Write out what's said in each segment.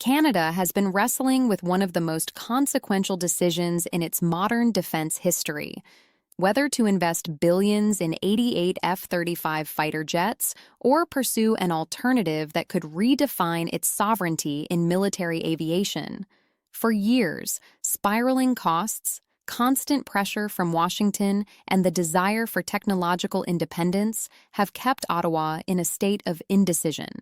Canada has been wrestling with one of the most consequential decisions in its modern defense history: whether to invest billions in 88 F-35 fighter jets or pursue an alternative that could redefine its sovereignty in military aviation. For years, spiraling costs, constant pressure from Washington, and the desire for technological independence have kept Ottawa in a state of indecision.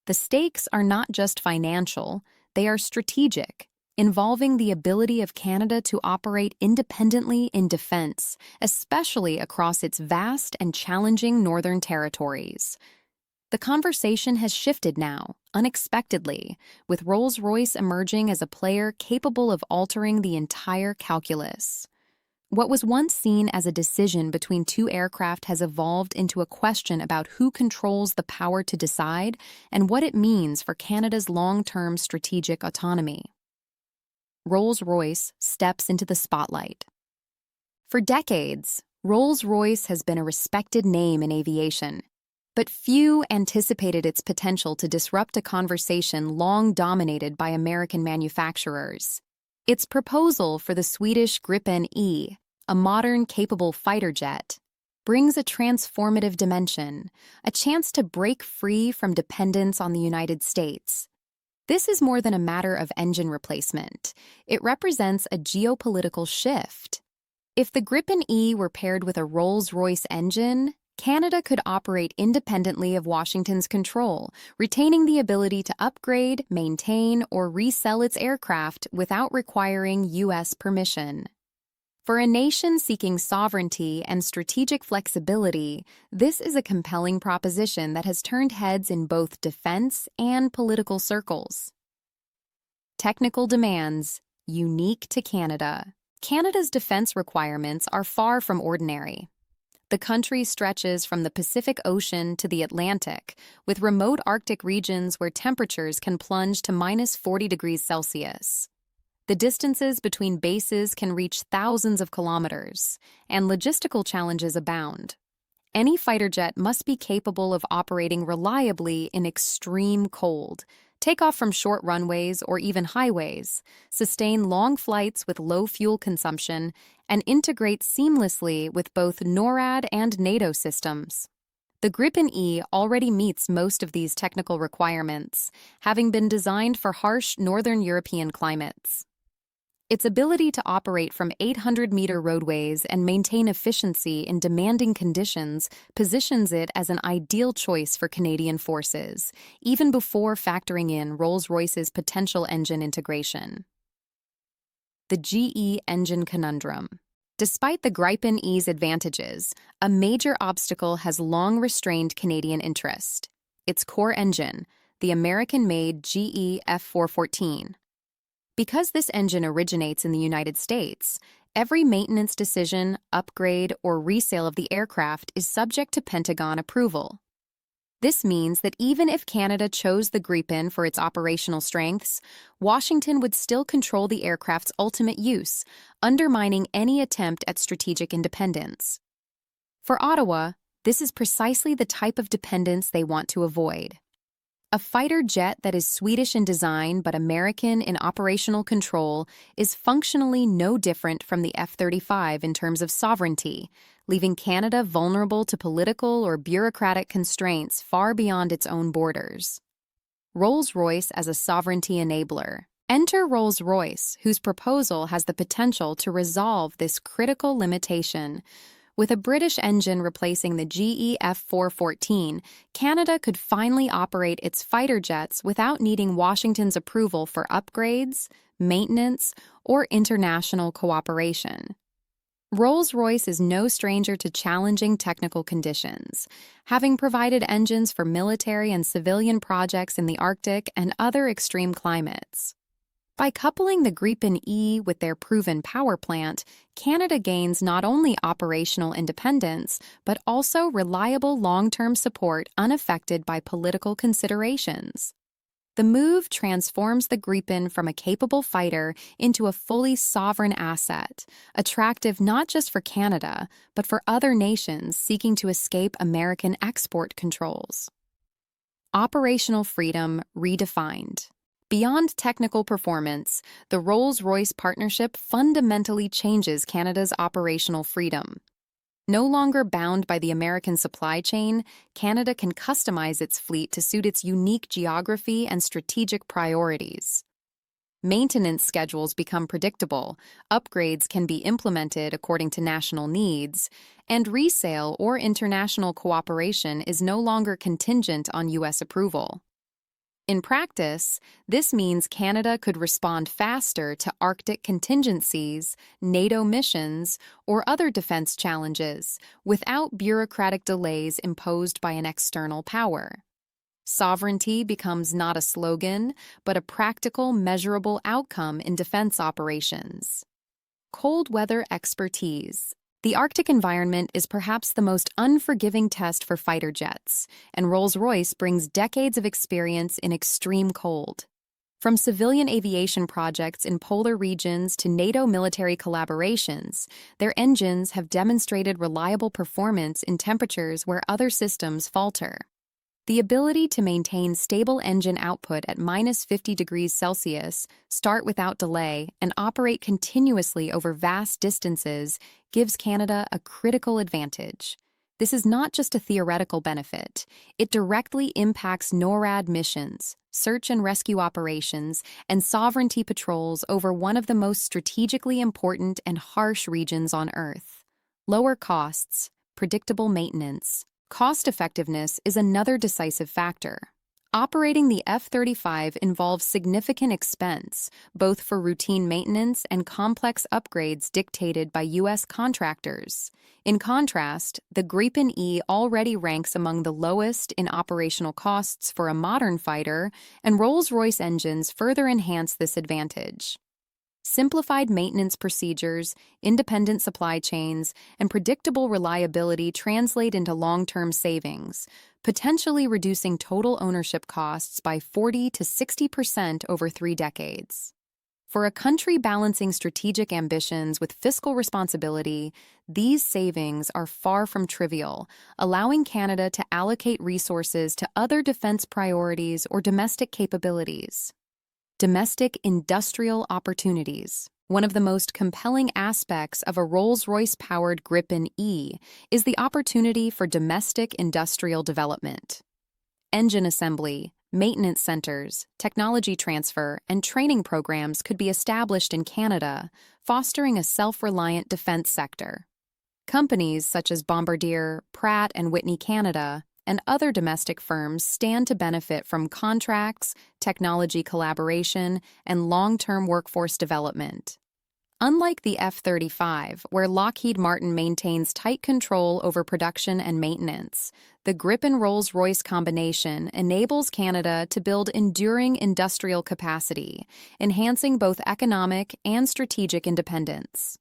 The stakes are not just financial, they are strategic, involving the ability of Canada to operate independently in defense, especially across its vast and challenging northern territories. The conversation has shifted now, unexpectedly, with Rolls-Royce emerging as a player capable of altering the entire calculus. What was once seen as a decision between two aircraft has evolved into a question about who controls the power to decide and what it means for Canada's long-term strategic autonomy. Rolls-Royce steps into the spotlight. For decades, Rolls-Royce has been a respected name in aviation, but few anticipated its potential to disrupt a conversation long dominated by American manufacturers. Its proposal for the Swedish Gripen E, a modern, capable fighter jet, brings a transformative dimension, a chance to break free from dependence on the United States. This is more than a matter of engine replacement. It represents a geopolitical shift. If the Gripen E were paired with a Rolls-Royce engine, Canada could operate independently of Washington's control, retaining the ability to upgrade, maintain, or resell its aircraft without requiring U.S. permission. For a nation seeking sovereignty and strategic flexibility, this is a compelling proposition that has turned heads in both defense and political circles. Technical demands, unique to Canada. Canada's defense requirements are far from ordinary. The country stretches from the Pacific Ocean to the Atlantic, with remote Arctic regions where temperatures can plunge to -40 degrees Celsius. The distances between bases can reach thousands of kilometers, and logistical challenges abound. Any fighter jet must be capable of operating reliably in extreme cold, take off from short runways or even highways, sustain long flights with low fuel consumption, and integrate seamlessly with both NORAD and NATO systems. The Gripen E already meets most of these technical requirements, having been designed for harsh northern European climates. Its ability to operate from 800-meter roadways and maintain efficiency in demanding conditions positions it as an ideal choice for Canadian forces, even before factoring in Rolls-Royce's potential engine integration. The GE engine conundrum. Despite the Gripen E's advantages, a major obstacle has long restrained Canadian interest: its core engine, the American-made GE F414. Because this engine originates in the United States, every maintenance decision, upgrade, or resale of the aircraft is subject to Pentagon approval. This means that even if Canada chose the Gripen for its operational strengths, Washington would still control the aircraft's ultimate use, undermining any attempt at strategic independence. For Ottawa, this is precisely the type of dependence they want to avoid. A fighter jet that is Swedish in design but American in operational control is functionally no different from the F-35 in terms of sovereignty, leaving Canada vulnerable to political or bureaucratic constraints far beyond its own borders. Rolls-Royce as a sovereignty enabler. Enter Rolls-Royce, whose proposal has the potential to resolve this critical limitation. With a British engine replacing the GE F414, Canada could finally operate its fighter jets without needing Washington's approval for upgrades, maintenance, or international cooperation. Rolls-Royce is no stranger to challenging technical conditions, having provided engines for military and civilian projects in the Arctic and other extreme climates. By coupling the Gripen E with their proven power plant, Canada gains not only operational independence, but also reliable long-term support unaffected by political considerations. The move transforms the Gripen from a capable fighter into a fully sovereign asset, attractive not just for Canada, but for other nations seeking to escape American export controls. Operational freedom redefined. Beyond technical performance, the Rolls-Royce partnership fundamentally changes Canada's operational freedom. No longer bound by the American supply chain, Canada can customize its fleet to suit its unique geography and strategic priorities. Maintenance schedules become predictable, upgrades can be implemented according to national needs, and resale or international cooperation is no longer contingent on U.S. approval. In practice, this means Canada could respond faster to Arctic contingencies, NATO missions, or other defense challenges without bureaucratic delays imposed by an external power. Sovereignty becomes not a slogan, but a practical, measurable outcome in defense operations. Cold weather expertise. The Arctic environment is perhaps the most unforgiving test for fighter jets, and Rolls-Royce brings decades of experience in extreme cold. From civilian aviation projects in polar regions to NATO military collaborations, their engines have demonstrated reliable performance in temperatures where other systems falter. The ability to maintain stable engine output at -50 degrees Celsius, start without delay, and operate continuously over vast distances gives Canada a critical advantage. This is not just a theoretical benefit. It directly impacts NORAD missions, search and rescue operations, and sovereignty patrols over one of the most strategically important and harsh regions on Earth. Lower costs, predictable maintenance. Cost-effectiveness is another decisive factor. Operating the F-35 involves significant expense, both for routine maintenance and complex upgrades dictated by U.S. contractors. In contrast, the Gripen E already ranks among the lowest in operational costs for a modern fighter, and Rolls-Royce engines further enhance this advantage. Simplified maintenance procedures, independent supply chains, and predictable reliability translate into long-term savings, potentially reducing total ownership costs by 40 to 60% over 3 decades. For a country balancing strategic ambitions with fiscal responsibility, these savings are far from trivial, allowing Canada to allocate resources to other defense priorities or domestic capabilities. Domestic industrial opportunities. One of the most compelling aspects of a Rolls-Royce-powered Gripen E is the opportunity for domestic industrial development. Engine assembly, maintenance centers, technology transfer, and training programs could be established in Canada, fostering a self-reliant defense sector. Companies such as Bombardier, Pratt & Whitney Canada, and other domestic firms stand to benefit from contracts, technology collaboration, and long-term workforce development. Unlike the F-35, where Lockheed Martin maintains tight control over production and maintenance, the Gripen Rolls-Royce combination enables Canada to build enduring industrial capacity, enhancing both economic and strategic independence.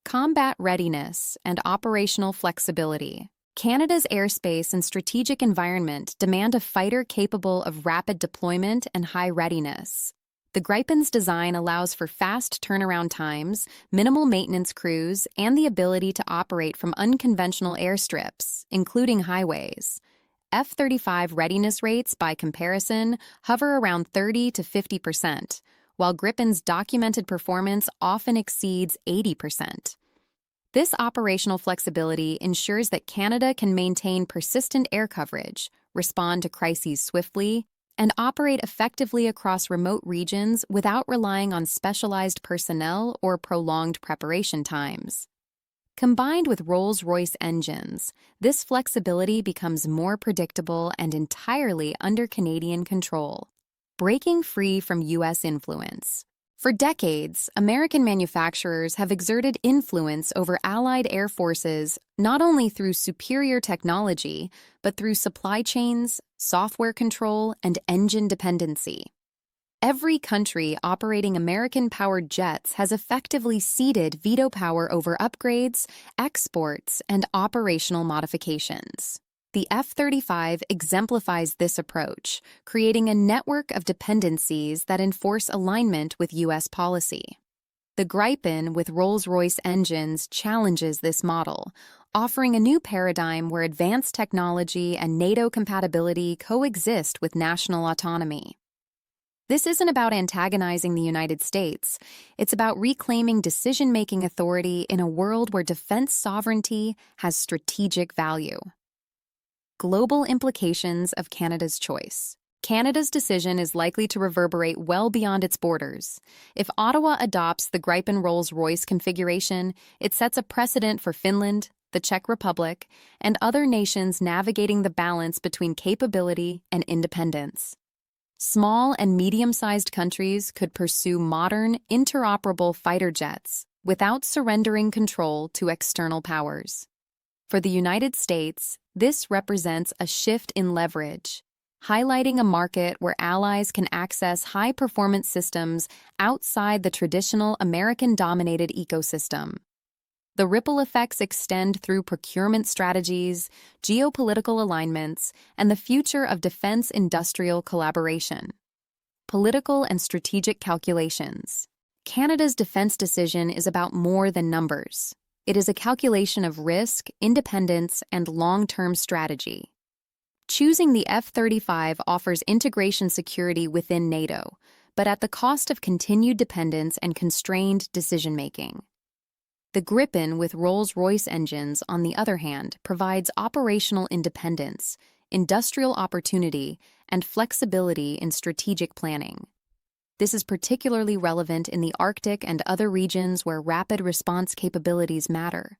Combat readiness and operational flexibility. Canada's airspace and strategic environment demand a fighter capable of rapid deployment and high readiness. The Gripen's design allows for fast turnaround times, minimal maintenance crews, and the ability to operate from unconventional airstrips, including highways. F-35 readiness rates, by comparison, hover around 30 to 50%, while Gripen's documented performance often exceeds 80%. This operational flexibility ensures that Canada can maintain persistent air coverage, respond to crises swiftly, and operate effectively across remote regions without relying on specialized personnel or prolonged preparation times. Combined with Rolls-Royce engines, this flexibility becomes more predictable and entirely under Canadian control, breaking free from U.S. influence. For decades, American manufacturers have exerted influence over Allied air forces not only through superior technology, but through supply chains, software control, and engine dependency. Every country operating American-powered jets has effectively ceded veto power over upgrades, exports, and operational modifications. The F-35 exemplifies this approach, creating a network of dependencies that enforce alignment with U.S. policy. The Gripen with Rolls-Royce engines challenges this model, offering a new paradigm where advanced technology and NATO compatibility coexist with national autonomy. This isn't about antagonizing the United States. It's about reclaiming decision-making authority in a world where defense sovereignty has strategic value. Global implications of Canada's choice. Canada's decision is likely to reverberate well beyond its borders. If Ottawa adopts the Gripen Rolls-Royce configuration, it sets a precedent for Finland, the Czech Republic, and other nations navigating the balance between capability and independence. Small and medium-sized countries could pursue modern, interoperable fighter jets without surrendering control to external powers. For the United States, this represents a shift in leverage, highlighting a market where allies can access high-performance systems outside the traditional American-dominated ecosystem. The ripple effects extend through procurement strategies, geopolitical alignments, and the future of defense industrial collaboration. Political and strategic calculations. Canada's defense decision is about more than numbers. It is a calculation of risk, independence, and long-term strategy. Choosing the F-35 offers integration security within NATO, but at the cost of continued dependence and constrained decision-making. The Gripen with Rolls-Royce engines, on the other hand, provides operational independence, industrial opportunity, and flexibility in strategic planning. This is particularly relevant in the Arctic and other regions where rapid response capabilities matter.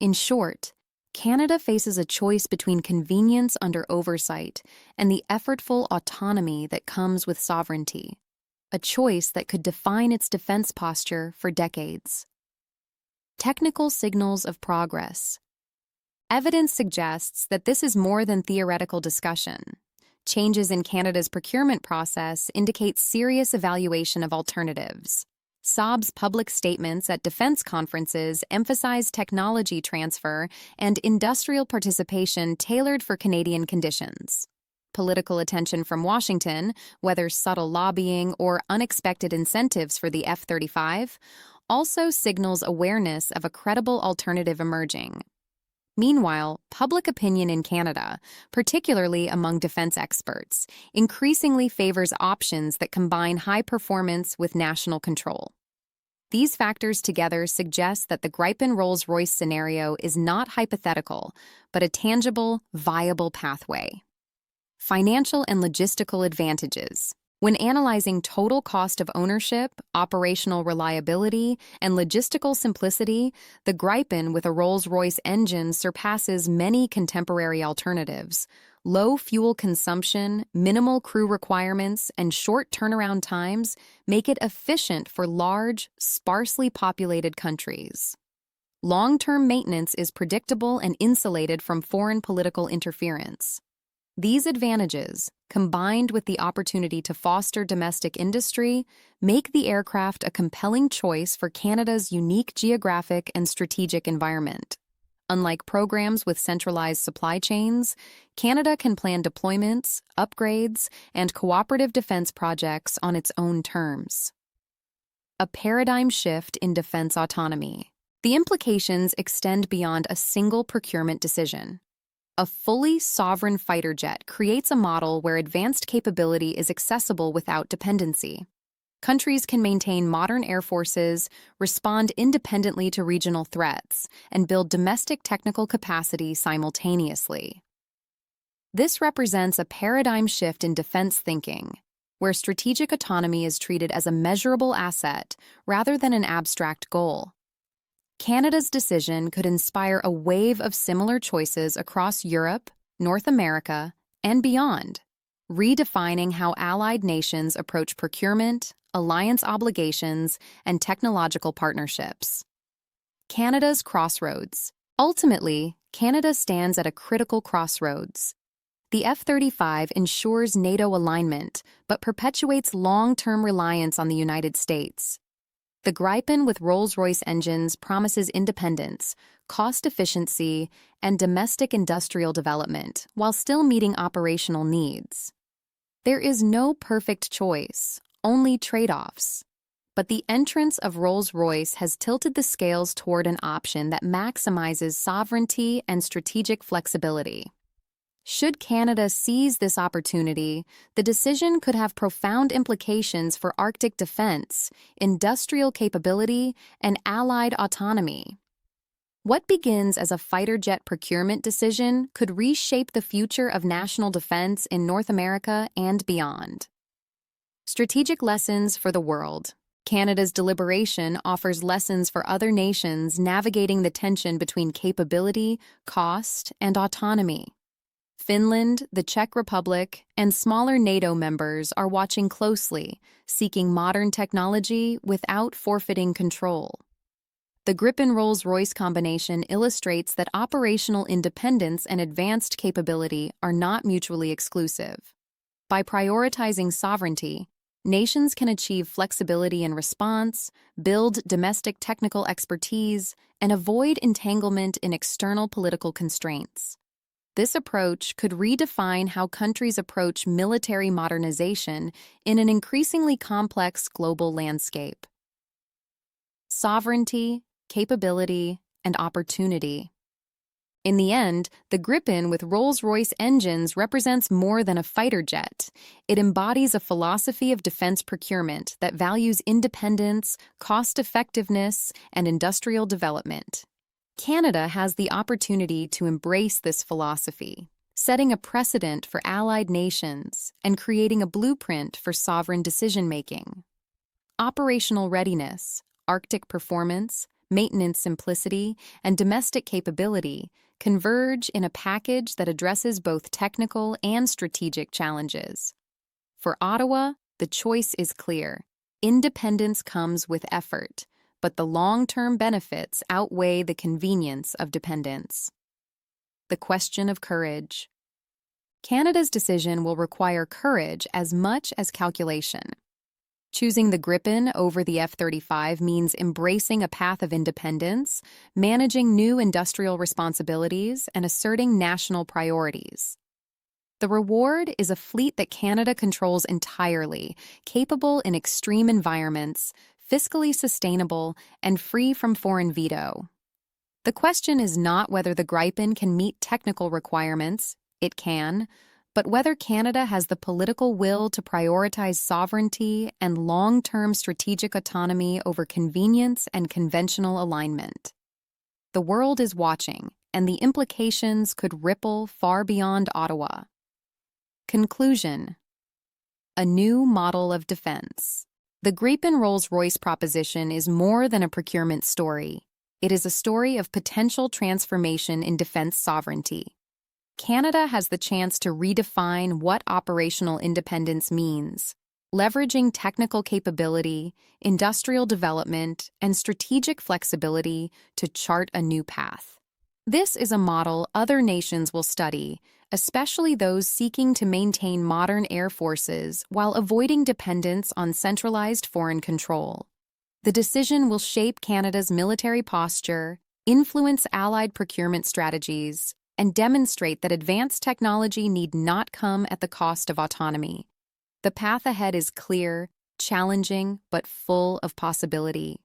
In short, Canada faces a choice between convenience under oversight and the effortful autonomy that comes with sovereignty, a choice that could define its defense posture for decades. Technical signals of progress. Evidence suggests that this is more than theoretical discussion. Changes in Canada's procurement process indicate serious evaluation of alternatives. Saab's public statements at defense conferences emphasize technology transfer and industrial participation tailored for Canadian conditions. Political attention from Washington, whether subtle lobbying or unexpected incentives for the F-35, also signals awareness of a credible alternative emerging. Meanwhile, public opinion in Canada, particularly among defense experts, increasingly favors options that combine high performance with national control. These factors together suggest that the Gripen Rolls-Royce scenario is not hypothetical, but a tangible, viable pathway. Financial and logistical advantages. When analyzing total cost of ownership, operational reliability, and logistical simplicity, the Gripen with a Rolls-Royce engine surpasses many contemporary alternatives. Low fuel consumption, minimal crew requirements, and short turnaround times make it efficient for large, sparsely populated countries. Long-term maintenance is predictable and insulated from foreign political interference. These advantages, combined with the opportunity to foster domestic industry, make the aircraft a compelling choice for Canada's unique geographic and strategic environment. Unlike programs with centralized supply chains, Canada can plan deployments, upgrades, and cooperative defense projects on its own terms. A paradigm shift in defense autonomy. The implications extend beyond a single procurement decision. A fully sovereign fighter jet creates a model where advanced capability is accessible without dependency. Countries can maintain modern air forces, respond independently to regional threats, and build domestic technical capacity simultaneously. This represents a paradigm shift in defense thinking, where strategic autonomy is treated as a measurable asset rather than an abstract goal. Canada's decision could inspire a wave of similar choices across Europe, North America, and beyond, redefining how allied nations approach procurement, alliance obligations, and technological partnerships. Canada's crossroads. Ultimately, Canada stands at a critical crossroads. The F-35 ensures NATO alignment, but perpetuates long-term reliance on the United States. The Gripen with Rolls-Royce engines promises independence, cost efficiency, and domestic industrial development while still meeting operational needs. There is no perfect choice, only trade-offs. But the entrance of Rolls-Royce has tilted the scales toward an option that maximizes sovereignty and strategic flexibility. Should Canada seize this opportunity, the decision could have profound implications for Arctic defense, industrial capability, and allied autonomy. What begins as a fighter jet procurement decision could reshape the future of national defense in North America and beyond. Strategic lessons for the world. Canada's deliberation offers lessons for other nations navigating the tension between capability, cost, and autonomy. Finland, the Czech Republic, and smaller NATO members are watching closely, seeking modern technology without forfeiting control. The Gripen Rolls-Royce combination illustrates that operational independence and advanced capability are not mutually exclusive. By prioritizing sovereignty, nations can achieve flexibility in response, build domestic technical expertise, and avoid entanglement in external political constraints. This approach could redefine how countries approach military modernization in an increasingly complex global landscape. Sovereignty, capability, and opportunity. In the end, the Gripen with Rolls-Royce engines represents more than a fighter jet. It embodies a philosophy of defense procurement that values independence, cost-effectiveness, and industrial development. Canada has the opportunity to embrace this philosophy, setting a precedent for allied nations and creating a blueprint for sovereign decision-making. Operational readiness, Arctic performance, maintenance simplicity, and domestic capability converge in a package that addresses both technical and strategic challenges. For Ottawa, the choice is clear. Independence comes with effort, but the long-term benefits outweigh the convenience of dependence. The question of courage. Canada's decision will require courage as much as calculation. Choosing the Gripen over the F-35 means embracing a path of independence, managing new industrial responsibilities, and asserting national priorities. The reward is a fleet that Canada controls entirely, capable in extreme environments, fiscally sustainable, and free from foreign veto. The question is not whether the Gripen can meet technical requirements, it can, but whether Canada has the political will to prioritize sovereignty and long-term strategic autonomy over convenience and conventional alignment. The world is watching, and the implications could ripple far beyond Ottawa. Conclusion. A new model of defense. The Gripen Rolls-Royce proposition is more than a procurement story. It is a story of potential transformation in defense sovereignty. Canada has the chance to redefine what operational independence means, leveraging technical capability, industrial development, and strategic flexibility to chart a new path. This is a model other nations will study, especially those seeking to maintain modern air forces while avoiding dependence on centralized foreign control. The decision will shape Canada's military posture, influence allied procurement strategies, and demonstrate that advanced technology need not come at the cost of autonomy. The path ahead is clear, challenging, but full of possibility.